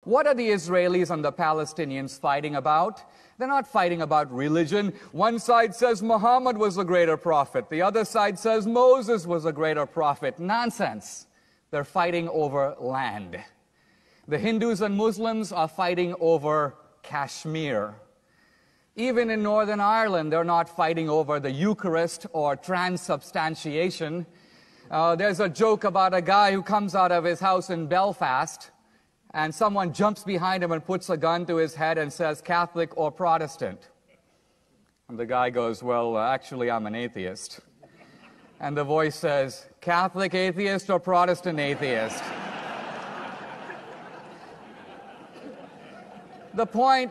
What are the Israelis and the Palestinians fighting about? They're not fighting about religion. One side says Muhammad was a greater prophet. The other side says Moses was a greater prophet. Nonsense. They're fighting over land. The Hindus and Muslims are fighting over Kashmir. Even in Northern Ireland, they're not fighting over the Eucharist or transubstantiation. There's a joke about a guy who comes out of his house in Belfast, and someone jumps behind him and puts a gun to his head and says, Catholic or Protestant? And the guy goes, well, actually, I'm an atheist. And the voice says, Catholic atheist or Protestant atheist? The point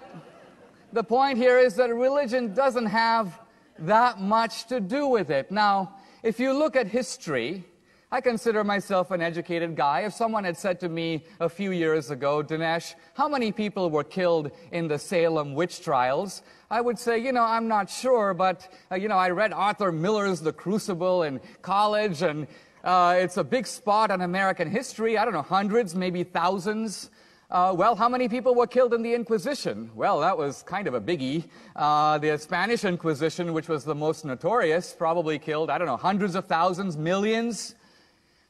here is that religion doesn't have that much to do with it. Now, if you look at history, I consider myself an educated guy. If someone had said to me a few years ago, Dinesh, how many people were killed in the Salem witch trials? I would say, I'm not sure, but, I read Arthur Miller's The Crucible in college, and it's a big spot on American history. I don't know, hundreds, maybe thousands. Well, how many people were killed in the Inquisition? Well, that was kind of a biggie. The Spanish Inquisition, which was the most notorious, probably killed, hundreds of thousands, millions.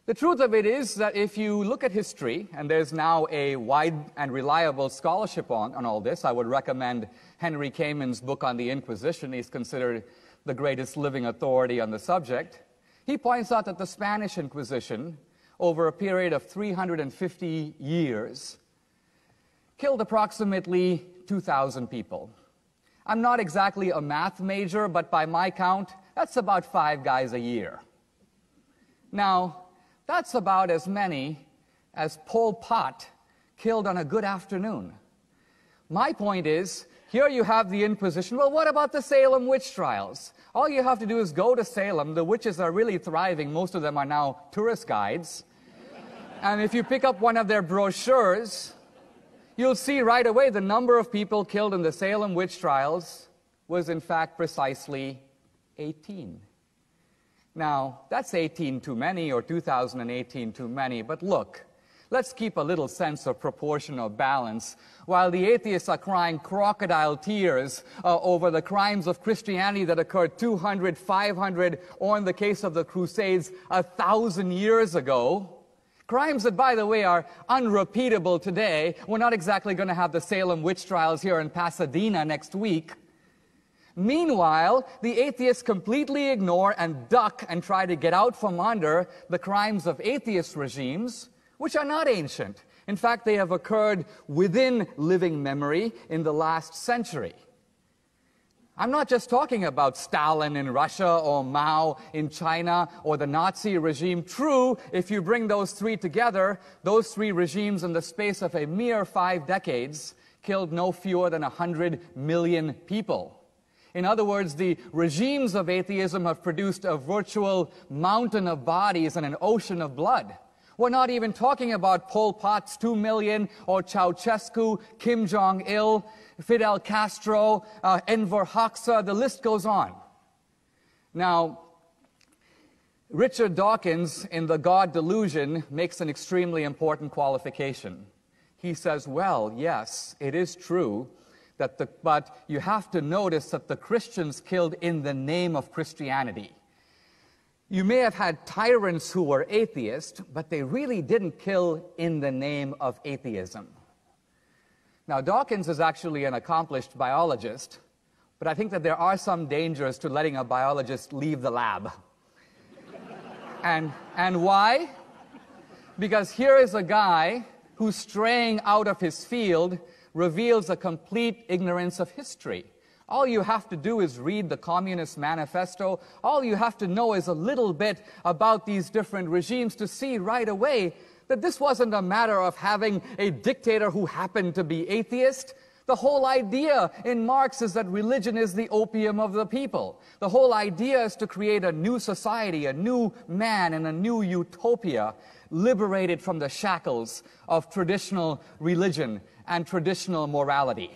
The truth of it is that if you look at history, and there's now a wide and reliable scholarship on all this, I would recommend Henry Kamen's book on the Inquisition. He's considered the greatest living authority on the subject. He points out that the Spanish Inquisition, over a period of 350 years, killed approximately 2,000 people. I'm not exactly a math major, but by my count, that's about 5 guys a year. Now, that's about as many as Pol Pot killed on a good afternoon. My point is, here you have the Inquisition. Well, what about the Salem witch trials? All you have to do is go to Salem. The witches are really thriving. Most of them are now tourist guides. And if you pick up one of their brochures, you'll see right away the number of people killed in the Salem witch trials was in fact precisely 18. Now, that's 18 too many, or 2018 too many, but look, let's keep a little sense of proportion or balance. While the atheists are crying crocodile tears over the crimes of Christianity that occurred 200, 500, or in the case of the Crusades, 1,000 years ago, crimes that, by the way, are unrepeatable today. We're not exactly going to have the Salem witch trials here in Pasadena next week. Meanwhile, the atheists completely ignore and duck and try to get out from under the crimes of atheist regimes, which are not ancient. In fact, they have occurred within living memory in the last century. I'm not just talking about Stalin in Russia or Mao in China or the Nazi regime. True, if you bring those three together, those three regimes in the space of a mere 5 decades killed no fewer than 100 million people. In other words, the regimes of atheism have produced a virtual mountain of bodies and an ocean of blood. We're not even talking about Pol Pot's 2 million, or Ceausescu, Kim Jong-il, Fidel Castro, Enver Hoxha, the list goes on. Now, Richard Dawkins in The God Delusion makes an extremely important qualification. He says, well, yes, it is true, but you have to notice that the Christians killed in the name of Christianity. You may have had tyrants who were atheists, but they really didn't kill in the name of atheism. Now, Dawkins is actually an accomplished biologist, but I think that there are some dangers to letting a biologist leave the lab. And why? Because here is a guy who's straying out of his field, reveals a complete ignorance of history. All you have to do is read the Communist Manifesto. All you have to know is a little bit about these different regimes to see right away that this wasn't a matter of having a dictator who happened to be atheist. The whole idea in Marx is that religion is the opium of the people. The whole idea is to create a new society, a new man, and a new utopia, liberated from the shackles of traditional religion and traditional morality.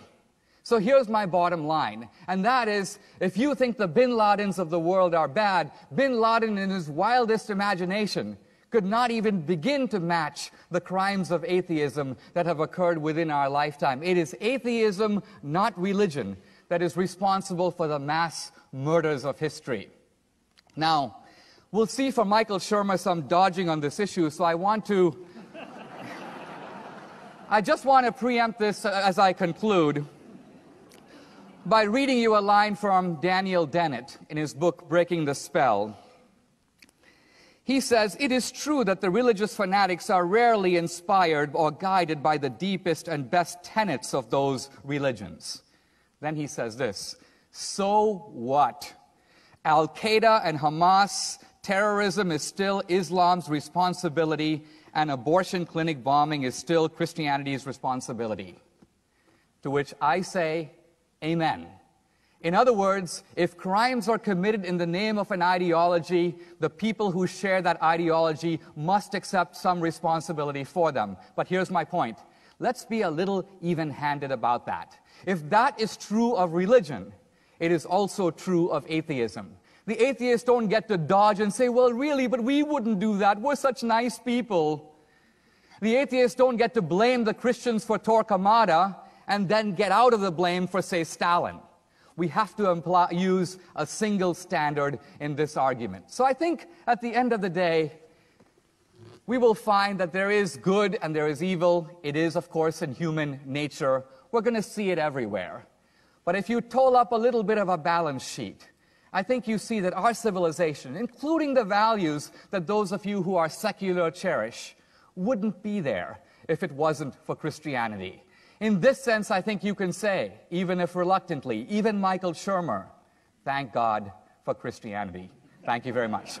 So here's my bottom line, and that is, if you think the Bin Ladens of the world are bad, Bin Laden in his wildest imagination could not even begin to match the crimes of atheism that have occurred within our lifetime. It is atheism, not religion, that is responsible for the mass murders of history. Now, we'll see from Michael Shermer some dodging on this issue, so I just want to preempt this as I conclude by reading you a line from Daniel Dennett in his book, Breaking the Spell. He says, "It is true that the religious fanatics are rarely inspired or guided by the deepest and best tenets of those religions." Then he says this, "So what? Al-Qaeda and Hamas, terrorism is still Islam's responsibility, and abortion clinic bombing is still Christianity's responsibility." To which I say, amen. In other words, if crimes are committed in the name of an ideology, the people who share that ideology must accept some responsibility for them. But here's my point. Let's be a little even-handed about that. If that is true of religion, it is also true of atheism. The atheists don't get to dodge and say, well, really, but we wouldn't do that. We're such nice people. The atheists don't get to blame the Christians for Torquemada and then get out of the blame for, say, Stalin. We have to use a single standard in this argument. So I think at the end of the day, we will find that there is good and there is evil. It is, of course, in human nature. We're going to see it everywhere. But if you toll up a little bit of a balance sheet, I think you see that our civilization, including the values that those of you who are secular cherish, wouldn't be there if it wasn't for Christianity. In this sense, I think you can say, even if reluctantly, even Michael Shermer, thank God for Christianity. Thank you very much.